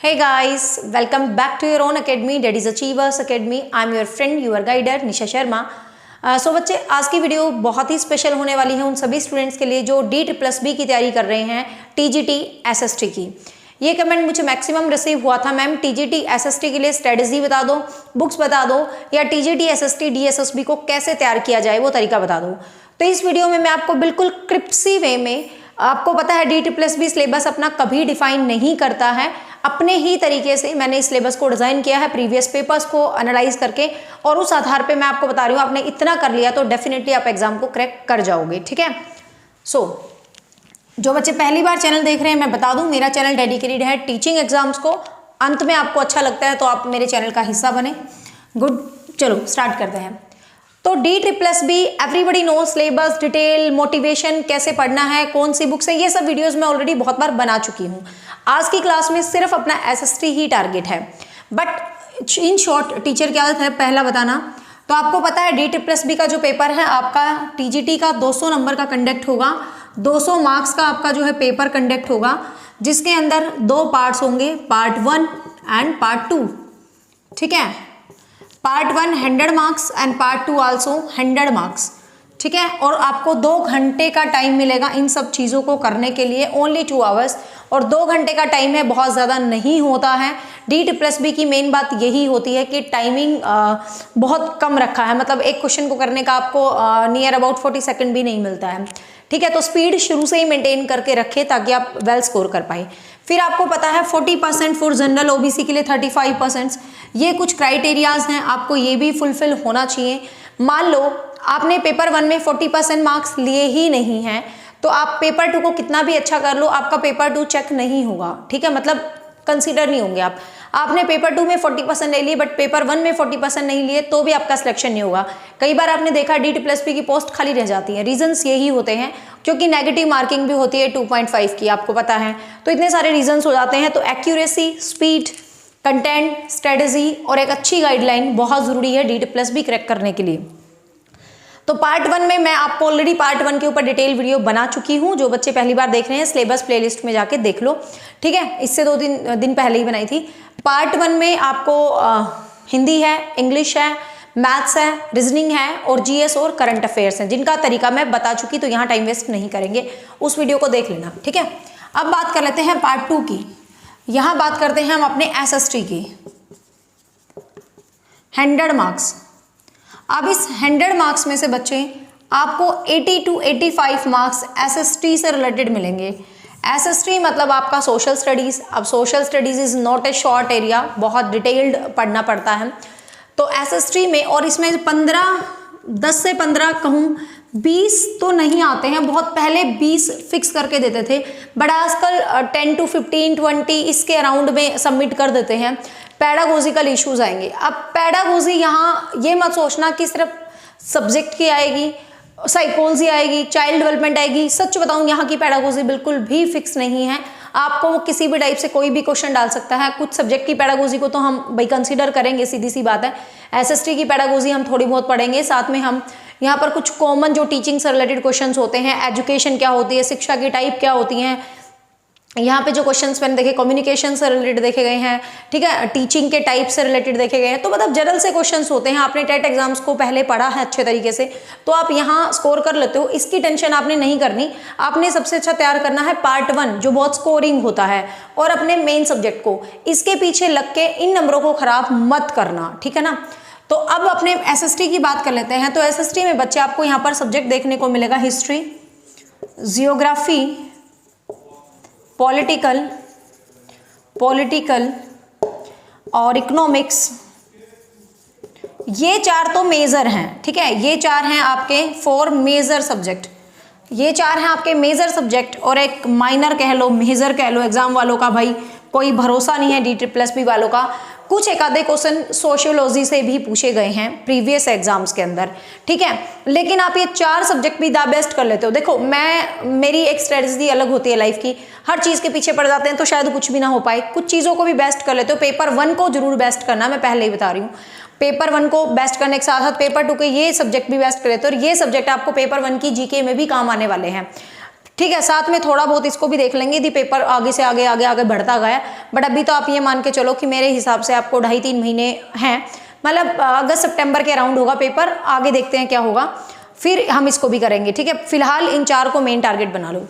Hey guys, welcome back to your own academy, that is Achievers Academy. I'm your friend, your guider Nisha Sharma. सो बच्चे, आज की video बहुत ही special होने वाली है उन सभी स्टूडेंट्स के लिए जो DEET+B की तैयारी कर रहे हैं TGT SST की. ये कमेंट मुझे मैक्सिमम रिसीव हुआ था, मैम TGT SST के लिए स्ट्रेटजी बता दो, बुक्स बता दो, या TGT SST DSSB को कैसे तैयार किया जाए वो तरीका बता दो. तो इस वीडियो में मैं आपको बिल्कुल क्रिप्सी वे में, आपको पता है DEET+B सिलेबस अपना कभी डिफाइन नहीं करता है, अपने ही तरीके से मैंने इस सिलेबस को डिज़ाइन किया है प्रीवियस पेपर्स को एनालाइज करके, और उस आधार पे मैं आपको बता रही हूँ आपने इतना कर लिया तो डेफिनेटली आप एग्जाम को क्रैक कर जाओगे. ठीक है. सो जो बच्चे पहली बार चैनल देख रहे हैं, मैं बता दूं मेरा चैनल डेडिकेटेड है टीचिंग एग्जाम्स को. अंत में आपको अच्छा लगता है तो आप मेरे चैनल का हिस्सा बने. गुड, चलो स्टार्ट करते हैं. तो DEET+B everybody know syllabus detail motivation कैसे पढ़ना है, कौन सी बुक्स है, ये सब वीडियोस मैं ऑलरेडी बहुत बार बना चुकी हूँ. आज की क्लास में सिर्फ अपना SST ही टारगेट है. बट इन शॉर्ट टीचर की आदत है पहला बताना. तो आपको पता है DEET+B का जो पेपर है आपका TGT का 200 नंबर का कंडक्ट होगा, 200 मार्क्स का आपका जो है पेपर कंडक्ट होगा, जिसके अंदर दो पार्ट्स होंगे, पार्ट 1 एंड पार्ट 2. ठीक है. Part 1 100 marks and part 2 also 100 marks. ठीक है. और आपको 2 घंटे का टाइम मिलेगा इन सब चीज़ों को करने के लिए, ओनली 2 आवर्स. और 2 घंटे का टाइम है, बहुत ज़्यादा नहीं होता है. DEET+B की मेन बात यही होती है कि टाइमिंग बहुत कम रखा है, मतलब एक क्वेश्चन को करने का आपको नियर अबाउट 40 सेकंड भी नहीं मिलता है. ठीक है. तो स्पीड शुरू से ही मेंटेन करके रखें ताकि आप वेल स्कोर कर पाए. फिर आपको पता है 40% फॉर जनरल OBC के लिए 35%, ये कुछ क्राइटेरियाज हैं, आपको ये भी फुलफिल होना चाहिए. मान लो आपने पेपर 1 में 40% मार्क्स लिए ही नहीं हैं, तो आप पेपर 2 को कितना भी अच्छा कर लो, आपका पेपर 2 चेक नहीं होगा. ठीक है. मतलब कंसीडर नहीं होंगे आप. आपने पेपर 2 में 40% ले लिए बट पेपर 1 में 40% नहीं लिए तो भी आपका सिलेक्शन नहीं होगा. कई बार आपने देखा DEET+B की पोस्ट खाली रह जाती है. रीजंस यही होते हैं क्योंकि नेगेटिव मार्किंग भी होती है 2.5 की, आपको पता है. तो इतने सारे रीजंस हो जाते हैं. तो एक्यूरेसी, स्पीड, कंटेंट, स्ट्रेटजी और एक अच्छी गाइडलाइन बहुत ज़रूरी है DEET+B क्रैक करने के लिए. तो पार्ट 1 में मैं आपको ऑलरेडी पार्ट 1 के ऊपर डिटेल वीडियो बना चुकी हूँ. जो बच्चे पहली बार देख रहे हैं सिलेबस प्लेलिस्ट में जाके देख लो. ठीक है. इससे 2 दिन पहले ही बनाई थी. पार्ट 1 में आपको हिंदी है, इंग्लिश है, मैथ्स है, रीजनिंग है और GS और करंट अफेयर्स हैं, जिनका तरीका मैं बता चुकी, तो यहाँ टाइम वेस्ट नहीं करेंगे, उस वीडियो को देख लेना. ठीक है. अब बात कर लेते हैं पार्ट 2 की. यहाँ बात करते हैं हम अपने SST की. 100 मार्क्स. अब इस 100 मार्क्स में से बच्चे आपको 80 to 85 मार्क्स SST से रिलेटेड मिलेंगे. SST मतलब आपका सोशल स्टडीज़. अब social studies is not a short area, बहुत डिटेल्ड पढ़ना पड़ता है. तो SST में, और इसमें 10 से 15 कहूँ 20 तो नहीं आते हैं, बहुत पहले 20 फिक्स करके देते थे, बट आजकल 10 to 15 20 इसके अराउंड में सबमिट कर देते हैं. पैडागोजिकल इश्यूज आएंगे. अब पैडागोजी यहाँ ये मत सोचना कि सिर्फ सब्जेक्ट की आएगी, साइकोलॉजी आएगी, चाइल्ड डेवलपमेंट आएगी. सच बताऊँ यहाँ की पैडागोजी बिल्कुल भी फिक्स नहीं है. आपको वो किसी भी टाइप से कोई भी क्वेश्चन डाल सकता है. कुछ सब्जेक्ट की पैडागोजी को तो हम भाई कंसीडर करेंगे, सीधी सी बात है. SST की पैडागोजी हम थोड़ी बहुत पढ़ेंगे. साथ में हम यहाँ पर कुछ कॉमन जो टीचिंग से रिलेटेड क्वेश्चंस होते हैं, एजुकेशन क्या होती है, शिक्षा की टाइप क्या होती हैं, यहाँ पे जो क्वेश्चंस मैंने देखे कम्युनिकेशन से रिलेटेड देखे गए हैं. ठीक है. टीचिंग के टाइप से रिलेटेड देखे गए हैं. तो मतलब जनरल से क्वेश्चंस होते हैं. आपने टेट एग्जाम्स को पहले पढ़ा है अच्छे तरीके से, तो आप यहाँ स्कोर कर लेते हो. इसकी टेंशन आपने नहीं करनी. आपने सबसे अच्छा तैयार करना है पार्ट 1 जो बहुत स्कोरिंग होता है, और अपने मेन सब्जेक्ट को इसके पीछे लग के इन नंबरों को खराब मत करना. ठीक है ना. तो अब अपने SST की बात कर लेते हैं. तो SST में बच्चे आपको यहाँ पर सब्जेक्ट देखने को मिलेगा हिस्ट्री, जियोग्राफी, पॉलिटिकल और इकोनॉमिक्स. ये 4 तो मेजर हैं. ठीक है. ये 4 हैं आपके 4 मेजर सब्जेक्ट. ये 4 हैं आपके मेजर सब्जेक्ट, और एक माइनर कह लो, मेजर कह लो. एग्जाम वालों का भाई कोई भरोसा नहीं है, DEET+B वालों का. कुछ एक आधे क्वेश्चन सोशियोलॉजी से भी पूछे गए हैं प्रीवियस एग्जाम्स के अंदर. ठीक है. लेकिन आप ये 4 सब्जेक्ट भी द बेस्ट कर लेते हो. देखो मेरी एक स्ट्रेटजी अलग होती है लाइफ की. हर चीज़ के पीछे पड़ जाते हैं तो शायद कुछ भी ना हो पाए. कुछ चीज़ों को भी बेस्ट कर लेते हो. पेपर 1 को जरूर बेस्ट करना, मैं पहले ही बता रही हूँ. पेपर 1 को बेस्ट करने के साथ साथ पेपर 2 के ये सब्जेक्ट भी बेस्ट कर लेते हो, और ये सब्जेक्ट आपको पेपर 1 की GK में भी काम आने वाले हैं. ठीक है। साथ में थोड़ा बहुत इसको भी देख लेंगे, यदि पेपर आगे से आगे आगे आगे बढ़ता गया, बट अभी तो आप ये मान के चलो कि मेरे हिसाब से आपको 2.5-3 महीने हैं, मतलब अगस्त सितंबर के अराउंड होगा पेपर, आगे देखते हैं क्या होगा, फिर हम इसको भी करेंगे। ठीक है, फिलहाल इन 4 को मेन टारगेट बना लो,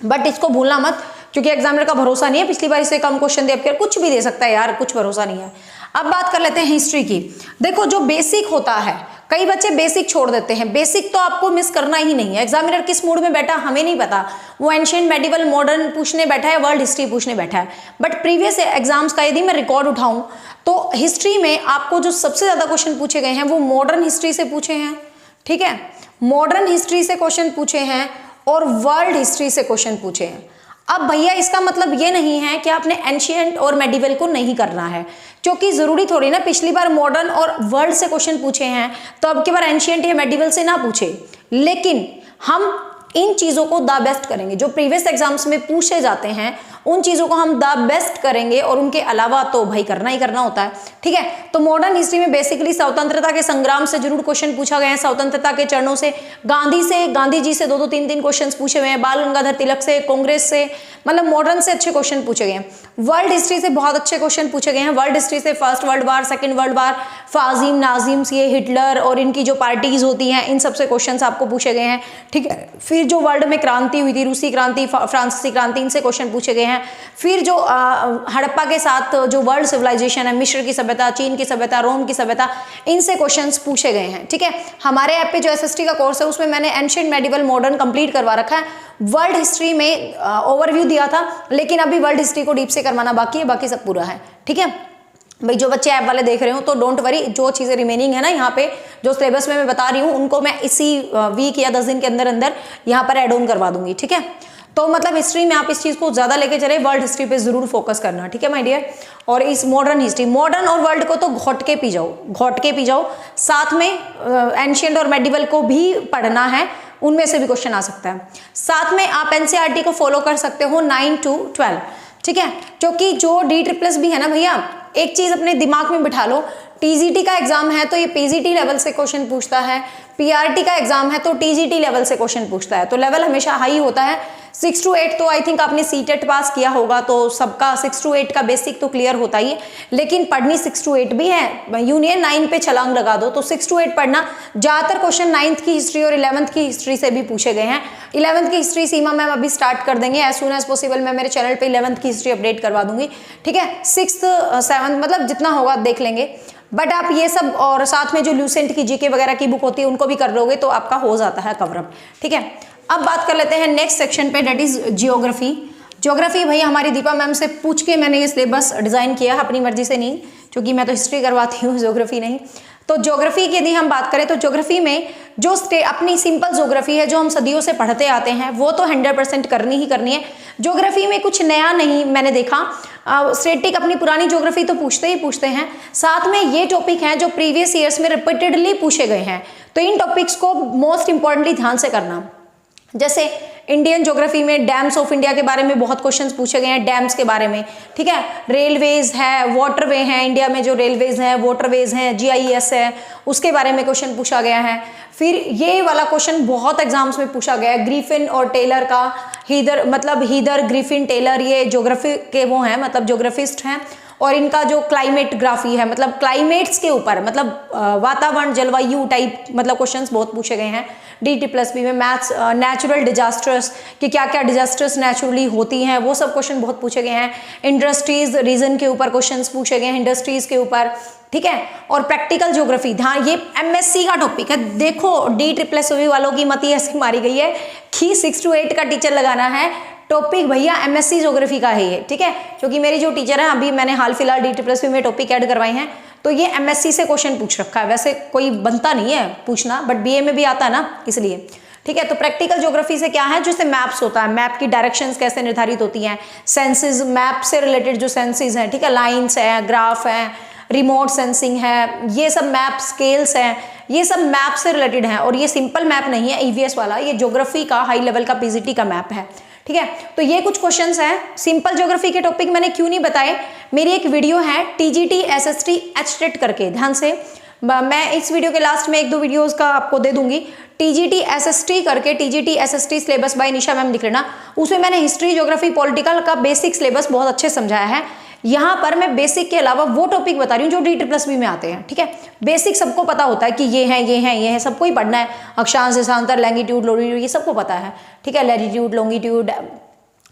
बट इसको भूलना मत, क्योंकि एग्जामिनर का भरोसा नहीं है, पिछली बार इससे कम क्वेश्चन दे, अब कुछ भी दे सकता है यार, कुछ भरोसा नहीं है। अब बात कर लेते हैं हिस्ट्री की। देखो जो बेसिक होता है, कई बच्चे बेसिक छोड़ देते हैं, बेसिक तो आपको मिस करना ही नहीं है। एग्जामिनर किस मूड में बैठा हमें नहीं पता, वो एंशिएंट मेडिवल मॉडर्न पूछने बैठा है, वर्ल्ड हिस्ट्री पूछने बैठा है, बट प्रीवियस एग्जाम्स का यदि मैं रिकॉर्ड उठाऊं तो हिस्ट्री में आपको जो सबसे ज्यादा क्वेश्चन पूछे गए हैं वो मॉडर्न हिस्ट्री से पूछे हैं। ठीक है, मॉडर्न हिस्ट्री से क्वेश्चन पूछे हैं और वर्ल्ड हिस्ट्री से क्वेश्चन पूछे हैं। अब भैया इसका मतलब ये नहीं है कि आपने एंशिएंट और मेडिवल को नहीं करना है, क्योंकि जरूरी थोड़ी ना पिछली बार मॉडर्न और वर्ल्ड से क्वेश्चन पूछे हैं तो अब की बार एंशिएंट या मेडिवल से ना पूछे, लेकिन हम इन चीजों को द बेस्ट करेंगे, जो प्रीवियस एग्जाम्स में पूछे जाते हैं उन चीजों को हम द बेस्ट करेंगे, और उनके अलावा तो भाई करना ही करना होता है। ठीक है, तो मॉडर्न हिस्ट्री में बेसिकली स्वतंत्रता के संग्राम से जरूर क्वेश्चन पूछा गया है, स्वतंत्रता के चरणों से, गांधी जी से 2-2 3-3 क्वेश्चन पूछे हुए हैं, बाल गंगाधर तिलक से, कांग्रेस से, मतलब मॉडर्न से अच्छे क्वेश्चन पूछे गए हैं। वर्ल्ड हिस्ट्री से बहुत अच्छे क्वेश्चन पूछे गए हैं। वर्ल्ड हिस्ट्री से first world war, second world war, fascism nazism, ये हिटलर और इनकी जो पार्टीज होती हैं, इन सबसे क्वेश्चन आपको पूछे गए हैं। ठीक है, फिर जो वर्ल्ड में क्रांति हुई थी, रूसी क्रांति, फ्रांसीसी क्रांति, इनसे क्वेश्चन पूछे गए हैं। फिर जो हड़प्पा के साथ जो वर्ल्ड सिविलाइजेशन है, मिस्र की सभ्यता, चीन की सभ्यता, रोम की सभ्यता, इनसे क्वेश्चंस पूछे गए हैं। ठीक है, हमारे ऐप पे जो एसएसटी का कोर्स है उसमें मैंने एंशिएंट मेडिवल मॉडर्न कंप्लीट करवा रखा है। वर्ल्ड हिस्ट्री में ओवरव्यू दिया था, लेकिन अभी वर्ल्ड हिस्ट्री को डीप से करवाना बाकी है, बाकी सब पूरा है। ठीक है भाई, जो बच्चे ऐप वाले देख रहे हो तो डोंट वरी, जो चीज़ें रिमेनिंग है ना यहाँ पे जो सिलेबस में मैं बता रही हूँ उनको मैं इसी वीक या 10 दिन के अंदर अंदर यहाँ पर एड ऑन करवा दूंगी। ठीक है, तो मतलब हिस्ट्री में आप इस चीज़ को ज़्यादा लेके चले, वर्ल्ड हिस्ट्री पे जरूर फोकस करना। ठीक है माय डियर, और इस मॉडर्न हिस्ट्री, मॉडर्न और वर्ल्ड को तो घोट के पी जाओ, साथ में एंशिएंट और मेडिवल को भी पढ़ना है, उनमें से भी क्वेश्चन आ सकता है। साथ में आप एनसीईआरटी को फॉलो कर सकते हो 9 to 12। ठीक है, क्योंकि जो DSSS भी है ना भैया, एक चीज अपने दिमाग में बिठा लो, टीजीटी का एग्जाम है तो ये पीजीटी लेवल से क्वेश्चन पूछता है, पीआरटी का एग्जाम है तो टीजीटी लेवल से क्वेश्चन पूछता है, तो लेवल हमेशा हाई होता है। 6 to 8 तो आई थिंक आपने सीटेट पास किया होगा, तो सबका 6 to 8 का बेसिक तो क्लियर होता ही है, लेकिन पढ़नी 6 to 8 भी है। यूनियन 9 पे छलांग लगा दो, तो 6 to 8 पढ़ना। ज्यादातर क्वेश्चन 9th की हिस्ट्री और 11th की हिस्ट्री से भी पूछे गए हैं। 11th की हिस्ट्री सीमा मैम अभी स्टार्ट कर देंगे, एज सून एज पॉसिबल मैं मेरे चैनल पे 11th की हिस्ट्री अपडेट करवा दूंगी। ठीक है, 6th 7th मतलब जितना होगा देख लेंगे, बट आप ये सब और साथ में जो ल्यूसेंट की जीके वगैरह की बुक होती है उनको भी कर लोगे तो आपका हो जाता है कवरअप। ठीक है, अब बात कर लेते हैं नेक्स्ट सेक्शन पे, डेट इज जियोग्राफी। ज्योग्राफी भैया हमारी दीपा मैम से पूछ के मैंने ये सिलेबस डिजाइन किया है, अपनी मर्जी से नहीं, क्योंकि मैं तो हिस्ट्री करवाती हूँ, ज्योग्राफी नहीं। तो ज्योग्राफी की यदि हम बात करें तो ज्योग्राफी में जो अपनी सिंपल ज्योग्राफी है जो हम सदियों से पढ़ते आते हैं वो तो 100% करनी ही करनी है। ज्योग्राफी में कुछ नया नहीं मैंने देखा, स्टैटिक अपनी पुरानी ज्योग्राफी तो पूछते ही पूछते हैं, साथ में ये टॉपिक हैं जो प्रीवियस ईयर्स में रिपीटेडली पूछे गए हैं, तो इन टॉपिक्स को मोस्ट इंपॉर्टेंटली ध्यान से करना। जैसे इंडियन ज्योग्राफी में डैम्स ऑफ इंडिया के बारे में बहुत क्वेश्चंस पूछे गए हैं, डैम्स के बारे में। ठीक है, रेलवेज है, वाटरवे हैं, इंडिया में जो रेलवेज हैं, वाटरवेज हैं, GIS है, उसके बारे में क्वेश्चन पूछा गया है। फिर ये वाला क्वेश्चन बहुत एग्जाम्स में पूछा गया है, ग्रिफिन और टेलर का, हीदर ग्रिफिन टेलर, ये ज्योग्राफी के वो हैं, मतलब ज्योग्राफिस्ट हैं, और इनका जो क्लाइमेट ग्राफी है, मतलब क्लाइमेट्स के ऊपर, मतलब वातावरण जलवायु टाइप मतलब क्वेश्चंस बहुत पूछे गए हैं। DT+B में मैथ्स नेचुरल डिजास्टर्स कि क्या क्या डिजास्टर्स नेचुरली होती हैं, वो सब क्वेश्चन बहुत पूछे गए हैं। इंडस्ट्रीज रीजन के ऊपर क्वेश्चंस पूछे गए हैं, इंडस्ट्रीज के ऊपर। ठीक है, और प्रैक्टिकल ज्योग्राफी, ध्यान ये MSc का टॉपिक है। देखो DSSB वालों की मती ऐसी मारी गई है कि 6 to 8 का टीचर लगाना है, टॉपिक भैया MSc ज्योग्राफी का है ये। ठीक है, क्योंकि मेरी जो टीचर है अभी मैंने हाल फिलहाल DT+B में टॉपिक ऐड करवाए हैं, तो ये MSc से क्वेश्चन पूछ रखा है। वैसे कोई बनता नहीं है पूछना, बट BA में भी आता है ना, इसलिए। ठीक है, तो प्रैक्टिकल ज्योग्राफी से क्या है, जैसे मैप्स होता है, मैप की डायरेक्शंस कैसे निर्धारित होती हैं, सेंसेस, मैप से रिलेटेड जो सेंसेस हैं, ठीक है, लाइन्स है, ग्राफ है, रिमोट सेंसिंग है, ये सब मैप, स्केल्स हैं, ये सब मैप से रिलेटेड हैं। और ये सिंपल मैप नहीं है EVS वाला, ये ज्योग्राफी का हाई लेवल का PGT का मैप है। ठीक है, तो ये कुछ क्वेश्चंस हैं। सिंपल ज्योग्राफी के टॉपिक मैंने क्यों नहीं बताए, मेरी एक वीडियो है TGT SST HTET करके, ध्यान से मैं इस वीडियो के लास्ट में 1-2 वीडियोस का आपको दे दूंगी। टीजीटी एसएसटी करके, टीजीटी एसएसटी सिलेबस बाय निशा मैम लिख लेना, उसमें मैंने हिस्ट्री, ज्योग्राफी, पॉलिटिकल का बेसिक सिलेबस बहुत अच्छे समझाया है। यहाँ पर मैं बेसिक के अलावा वो टॉपिक बता रही हूँ जो DSSB में आते हैं, ठीक है। बेसिक सबको पता होता है कि ये है, सबको ही पढ़ना है। अक्षांश, देशांतर, लैंगिट्यूड, लॉन्गिट्यूड, ये सबको पता है, ठीक है। लैटिट्यूड, लॉन्गिट्यूड,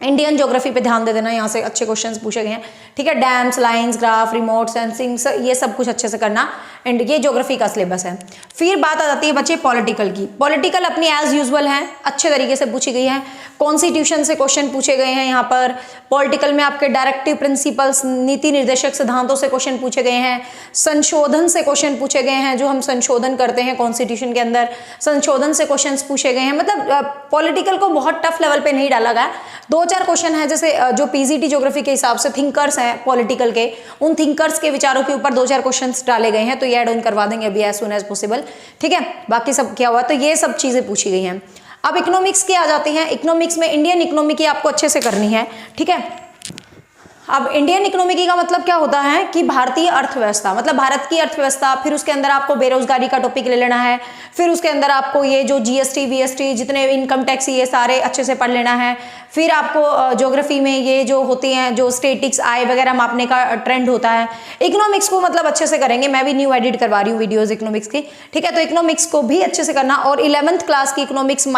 इंडियन ज्योग्राफी पे ध्यान दे देना, यहाँ से अच्छे क्वेश्चंस पूछे गए हैं, ठीक है। Dams, lines, graph, remote sensing, ये सब कुछ अच्छे से करना, एंड ये ज्योग्राफी का सिलेबस है। फिर बात आ जाती है बच्चे पॉलिटिकल की। पॉलिटिकल अपनी एज यूजुअल है, अच्छे तरीके से पूछी गई है। कॉन्स्टिट्यूशन से क्वेश्चन पूछे गए हैं यहाँ पर। पॉलिटिकल में आपके डायरेक्टिव प्रिंसिपल्स, नीति निर्देशक सिद्धांतों से क्वेश्चन पूछे गए हैं। संशोधन से क्वेश्चन पूछे गए हैं, जो हम संशोधन करते हैं कॉन्स्टिट्यूशन के अंदर, संशोधन से क्वेश्चन पूछे गए हैं। मतलब पॉलिटिकल को बहुत टफ लेवल पे नहीं डाला गया। 2-4 क्वेश्चन है, जैसे जो पीजीटी ज्योग्राफी के हिसाब से थिंकर्स हैं पॉलिटिकल के, उन थिंकर्स के विचारों के ऊपर 2-4 क्वेश्चन डाले गए हैं, तो ये ऐड ऑन करवा देंगे अभी एज सून एज पॉसिबल, ठीक है। बाकी सब क्या हुआ, तो ये सब चीजें पूछी गई हैं। अब इकोनॉमिक्स की आ जाती हैं। इकोनॉमिक्स में इंडियन इकोनॉमी की आपको अच्छे से करनी है, ठीक है। अब इंडियन इकोनॉमी का मतलब क्या होता है कि भारतीय अर्थव्यवस्था, मतलब भारत की अर्थव्यवस्था। फिर उसके अंदर आपको बेरोजगारी का टॉपिक ले लेना है। फिर उसके अंदर आपको ये जो जीएसटी, वीएसटी, जितने इनकम टैक्स, ये सारे अच्छे से पढ़ लेना है। फिर आपको ज्योग्राफी में ये जो होती हैं, जो स्टेटिक्स, आय वगैरह मापने का ट्रेंड होता है। इकोनॉमिक्स को मतलब अच्छे से करेंगे। मैं भी न्यू एडिट करवा रही हूँ वीडियोज इकोनॉमिक्स की, ठीक है। तो इकोनॉमिक्स को भी अच्छे से करना। और 11th क्लास की इकोनॉमिक्स,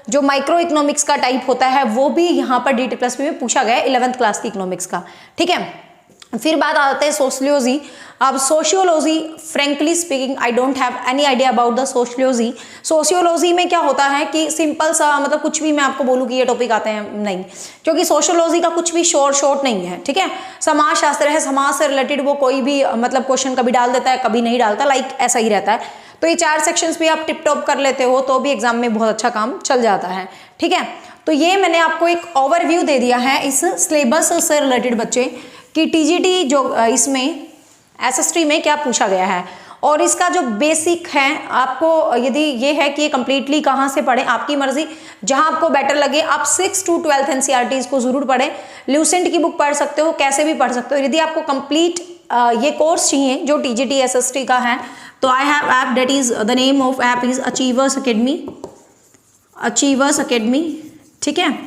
जो माइक्रो इकोनॉमिक्स का टाइप होता है, वो भी यहाँ पर DSSB में पूछा गया है 11th क्लास की इकोनॉमिक्स का, ठीक है। फिर बात आ जाते हैं सोशियोलॉजी। अब sociology, frankly speaking, I don't have any idea about the sociology. Sociology में क्या होता है कि सिंपल सा, मतलब कुछ भी मैं आपको बोलूँ कि ये टॉपिक आते हैं, नहीं, क्योंकि सोशियोलॉजी का कुछ भी शॉर्ट नहीं है, ठीक है। समाज शास्त्र है, समाज से रिलेटेड वो कोई भी मतलब क्वेश्चन कभी डाल देता है, कभी नहीं डालता, लाइक ऐसा ही रहता है। तो ये 4 सेक्शंस भी आप टिप टॉप कर लेते हो तो भी एग्जाम में बहुत अच्छा काम चल जाता है, ठीक है। तो ये मैंने आपको एक ओवरव्यू दे दिया है इस सिलेबस से रिलेटेड बच्चे कि टीजीटी जो इसमें एसएसटी में क्या पूछा गया है। और इसका जो बेसिक है, आपको यदि ये है कि ये कंप्लीटली कहाँ से पढ़ें, आपकी मर्जी, जहाँ आपको बेटर लगे। आप 6 to 12 NCERTs को जरूर पढ़ें। ल्यूसेंट की बुक पढ़ सकते हो, कैसे भी पढ़ सकते हो। यदि आपको कंप्लीट ये कोर्स चाहिए जो टीजीटी एसएसटी का है, तो I have app, that is the name of app is achievers academy, ठीक है।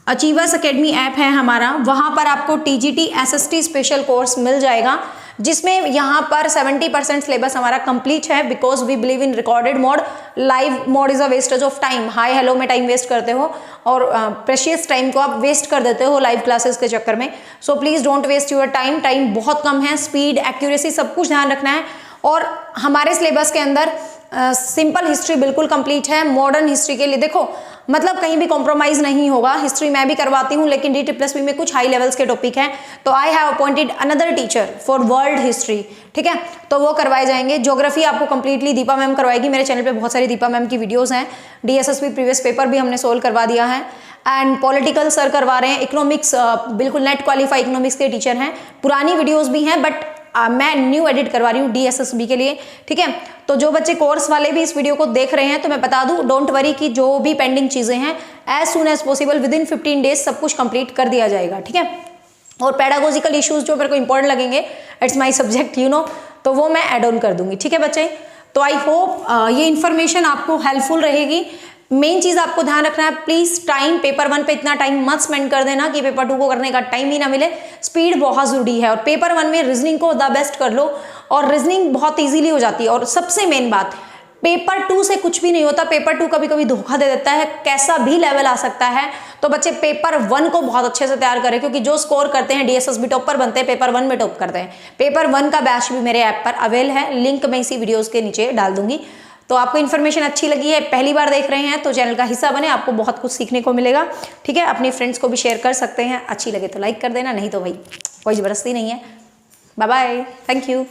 अचीवर्स अकेडमी ऐप है हमारा, वहाँ पर आपको टीजीटी एसएसटी स्पेशल कोर्स मिल जाएगा, जिसमें यहाँ पर 70% सिलेबस हमारा कंप्लीट है। Because we believe in recorded mode. Live mode is a wastage of time. Hi hello में टाइम वेस्ट करते हो और प्रेशियस टाइम को आप वेस्ट कर देते हो लाइव क्लासेस के चक्कर में। So please don't waste your time. Time बहुत कम है, स्पीड, एक्यूरेसी सब कुछ ध्यान रखना है। और हमारे सिलेबस के अंदर सिंपल हिस्ट्री बिल्कुल कंप्लीट है। मॉडर्न हिस्ट्री के लिए देखो, मतलब कहीं भी कॉम्प्रोमाइज नहीं होगा। हिस्ट्री मैं भी करवाती हूँ, लेकिन DSSB में कुछ हाई लेवल्स के टॉपिक हैं, तो I have appointed another teacher for world history, ठीक है। तो वो करवाए जाएंगे। ज्योग्राफी आपको कंप्लीटली दीपा मैम करवाएगी। मेरे चैनल पे बहुत सारी दीपा मैम की वीडियोस हैं। DSSB प्रीवियस पेपर भी हमने सोल्व करवा दिया है। एंड पॉलिटिकल सर करवा रहे हैं। इकोनॉमिक्स बिल्कुल नेट क्वालिफाई इकोनॉमिक्स के टीचर हैं। पुरानी वीडियोज भी हैं, बट मैं न्यू एडिट करवा रही हूँ DSSB के लिए, ठीक है। तो जो बच्चे कोर्स वाले भी इस वीडियो को देख रहे हैं, तो मैं बता दूं, डोंट वरी कि जो भी पेंडिंग चीजें हैं as soon as possible within 15 days सब कुछ कंप्लीट कर दिया जाएगा, ठीक है। और पेडागोजिकल इश्यूज जो मेरे को इंपॉर्टेंट लगेंगे, it's my subject, you know, तो वो मैं ऐड ऑन कर दूंगी, ठीक है बच्चे। तो आई होप ये इन्फॉर्मेशन आपको हेल्पफुल रहेगी। मेन चीज आपको ध्यान रखना है, प्लीज टाइम, पेपर 1 पे इतना टाइम मत स्पेंड कर देना कि पेपर 2 को करने का टाइम ही ना मिले। स्पीड बहुत जरूरी है। और पेपर 1 में रीजनिंग को द बेस्ट कर लो, और रीजनिंग बहुत इजीली हो जाती है। और सबसे मेन बात, पेपर 2 से कुछ भी नहीं होता। पेपर 2 कभी कभी धोखा दे देता है, कैसा भी लेवल आ सकता है। तो बच्चे पेपर 1 को बहुत अच्छे से तैयार करें, क्योंकि जो स्कोर करते हैं DSSB टॉपर बनते हैं, पेपर 1 में टॉप करते हैं। पेपर 1 का बैच भी मेरे ऐप पर अवेल है, लिंक मैं इसी वीडियोस के नीचे डाल दूंगी। तो आपको इन्फॉर्मेशन अच्छी लगी है, पहली बार देख रहे हैं, तो चैनल का हिस्सा बने, आपको बहुत कुछ सीखने को मिलेगा, ठीक है। अपने फ्रेंड्स को भी शेयर कर सकते हैं। अच्छी लगे तो लाइक कर देना, नहीं तो भाई कोई जबरदस्ती नहीं है। Bye bye, thank you.